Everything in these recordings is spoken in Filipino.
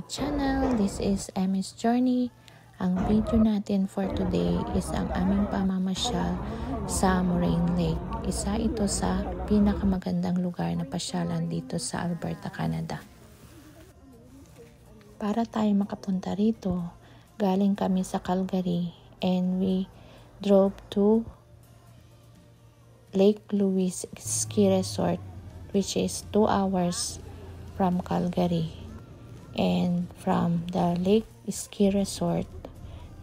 channel. This is Emmy's Journey. Ang video natin for today is ang aming pamamasyal sa Moraine Lake. Isa ito sa pinakamagandang lugar na pasyalan dito sa Alberta, Canada. Para tayo makapunta rito, galing kami sa Calgary and we drove to Lake Louise Ski Resort, which is 2 hours from Calgary. And from the Lake Ski Resort,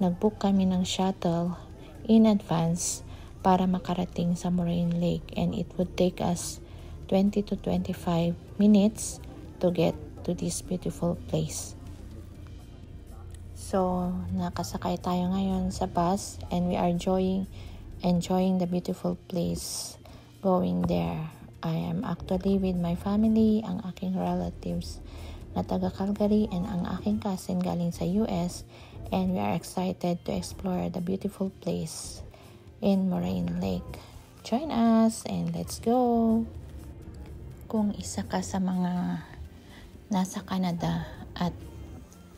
nag-book kami ng shuttle in advance para makarating sa Moraine Lake, and it would take us 20 to 25 minutes to get to this beautiful place. So, nakasakay tayo ngayon sa bus and we are enjoying the beautiful place going there. I am actually with my family, ang aking relatives na taga Calgary and ang aking cousin galing sa US, and we are excited to explore the beautiful place in Moraine Lake. Join us and let's go! Kung isa ka sa mga nasa Canada at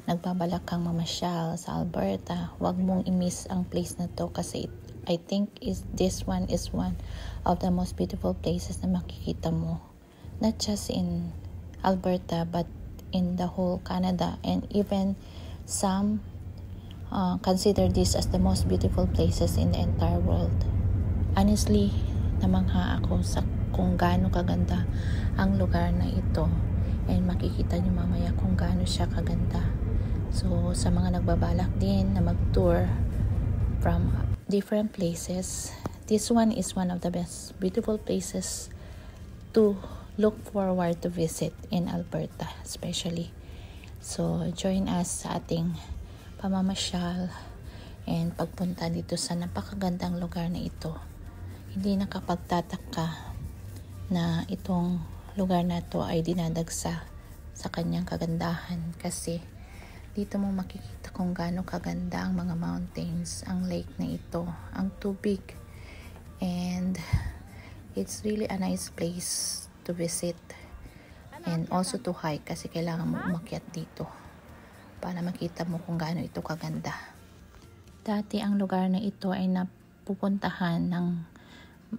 nagbabalak kang mamasyal sa Alberta, wag mong i-miss ang place na to kasi I think this one is one of the most beautiful places na makikita mo. Not just in Alberta but in the whole Canada, and even some consider this as the most beautiful places in the entire world. Honestly, namangha ako sa kung gaano kaganda ang lugar na ito, and makikita niyo mamaya kung gaano siya kaganda. So sa mga nagbabalak din na mag-tour from different places, this one is one of the best beautiful places to look forward to visit in Alberta especially. So join us sa ating pamamasyal and pagpunta dito sa napakagandang lugar na ito. Hindi nakapagtataka na itong lugar na to ay dinadagsa sa kanyang kagandahan, kasi dito mo makikita kung gaano kaganda ang mga mountains, ang lake na ito, ang tubig, and it's really a nice place to visit and also to hike kasi kailangan mo umakyat dito para makita mo kung gaano ito kaganda. Dati ang lugar na ito ay napupuntahan ng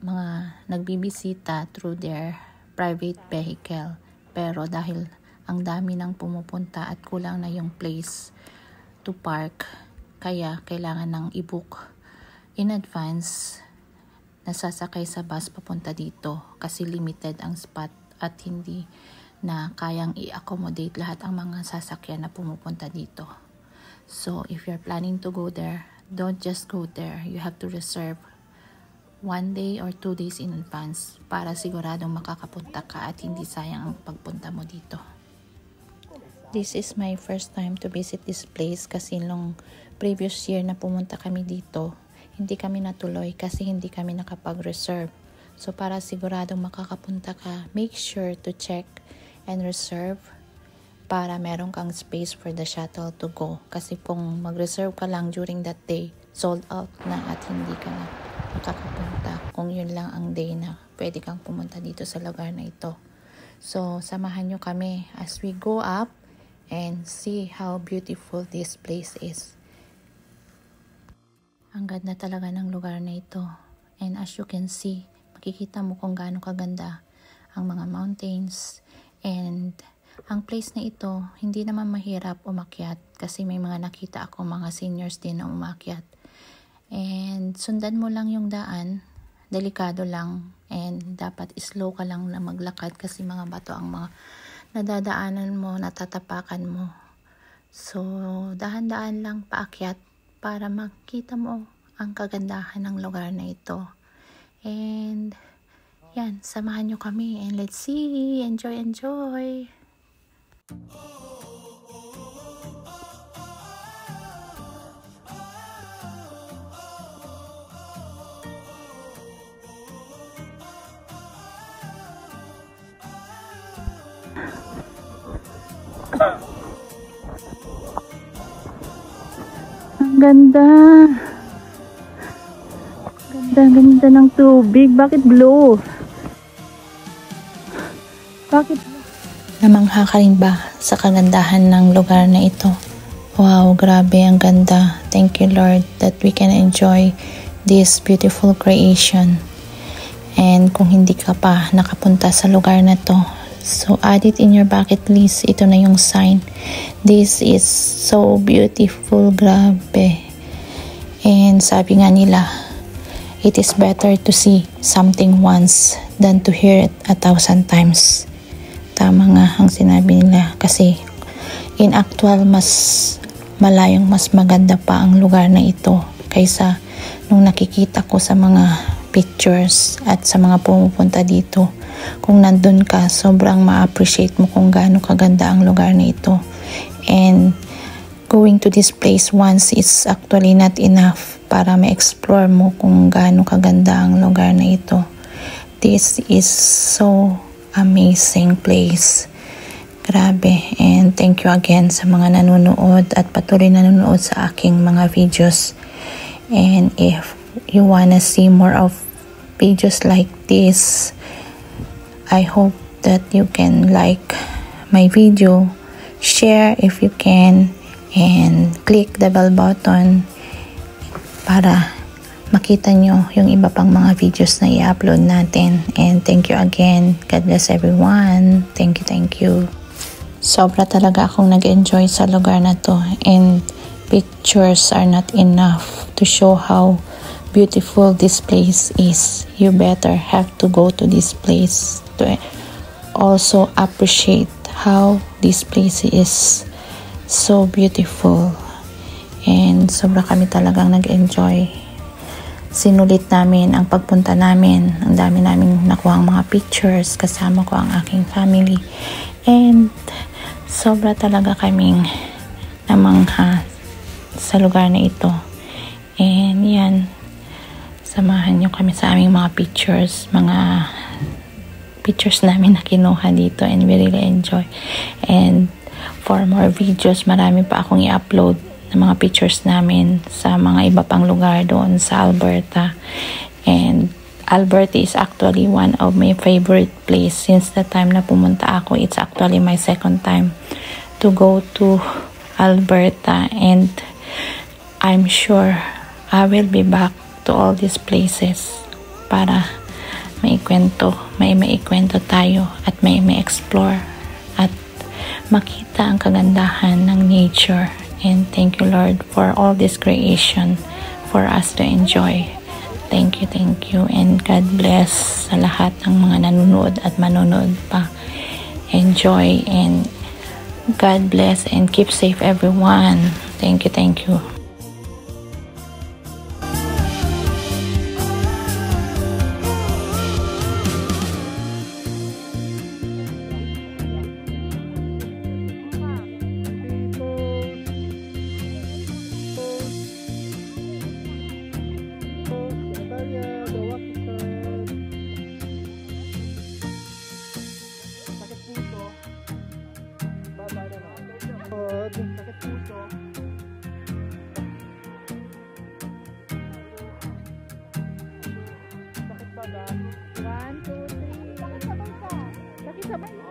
mga nagbibisita through their private vehicle, pero dahil ang dami nang pumupunta at kulang na yung place to park, kaya kailangan ng i-book in advance na sasakay sa bus papunta dito kasi limited ang spot at hindi na kayang i-accommodate lahat ang mga sasakyan na pumupunta dito. So if you're planning to go there, don't just go there. You have to reserve 1 day or 2 days in advance para siguradong makakapunta ka at hindi sayang ang pagpunta mo dito. This is my first time to visit this place kasi nung previous year na pumunta kami dito, hindi kami natuloy kasi hindi kami nakapag-reserve. So para siguradong makakapunta ka, make sure to check and reserve para meron kang space for the shuttle to go. Kasi kung mag-reserve ka lang during that day, sold out na at hindi ka na makakapunta kung yun lang ang day na pwede kang pumunta dito sa lugar na ito. So samahan nyo kami as we go up and see how beautiful this place is. Ang ganda talaga ng lugar na ito. And as you can see, makikita mo kung gaano kaganda ang mga mountains. And ang place na ito, hindi naman mahirap umakyat kasi may mga nakita ako mga seniors din na umakyat. And sundan mo lang yung daan, delikado lang, and dapat slow ka lang na maglakad kasi mga bato ang mga nadadaanan mo, natatapakan mo. So dahan-daan lang paakyat para makita mo ang kagandahan ng lugar na ito. And yan, samahan nyo kami and let's see, enjoy! Ang ganda ng tubig. Bakit blue? Bakit blue? Namangha ka rin ba sa kagandahan ng lugar na ito? Wow, grabe, ang ganda. Thank you, Lord, that we can enjoy this beautiful creation. And kung hindi ka pa nakapunta sa lugar na to, so add it in your bucket list. Ito na yung sign. This is so beautiful, grabe. And sabi nga nila, it is better to see something once than to hear it 1,000 times. Tama nga ang sinabi nila, kasi in actual mas maganda pa ang lugar na ito kaysa nung nakikita ko sa mga pictures at sa mga pumupunta dito. Kung nandun ka, sobrang ma-appreciate mo kung gaano kaganda ang lugar na ito. And going to this place once is actually not enough para ma-explore mo kung gaano kaganda ang lugar na ito. This is so amazing place. Grabe. And thank you again sa mga nanonood at patuloy nanonood sa aking mga videos. And if you wanna see more of videos like this, I hope that you can like my video, share if you can, and click the bell button para makita nyo yung iba pang mga videos na i-upload natin. And thank you again. God bless everyone. Thank you. Sobra talaga akong nag-enjoy sa lugar na to, and pictures are not enough to show how beautiful this place is. You better have to go to this place to also appreciate how this place is so beautiful. And sobra kami talagang nag-enjoy. Sinulit namin ang pagpunta namin. Ang dami namin nakuha ang mga pictures. Kasama ko ang aking family. And sobra talaga kaming namangha sa lugar na ito. And yan, samahan nyo kami sa aming mga pictures. Mga pictures namin na kinuha dito. And we really enjoy. And for more videos, marami pa akong i-upload ng mga pictures namin sa mga iba pang lugar doon sa Alberta. And Alberta is actually one of my favorite place since the time na pumunta ako. It's actually my second time to go to Alberta, and I'm sure I will be back to all these places para maikwento tayo at may explore at makita ang kagandahan ng nature. And thank you, Lord, for all this creation for us to enjoy. Thank you. And God bless sa lahat ng mga nanonood at manonood pa. Enjoy and God bless and keep safe everyone. Thank you. Sakit puso. Sakit baga. 1, 2, 3. Sakit sabay ka. Sakit sabay.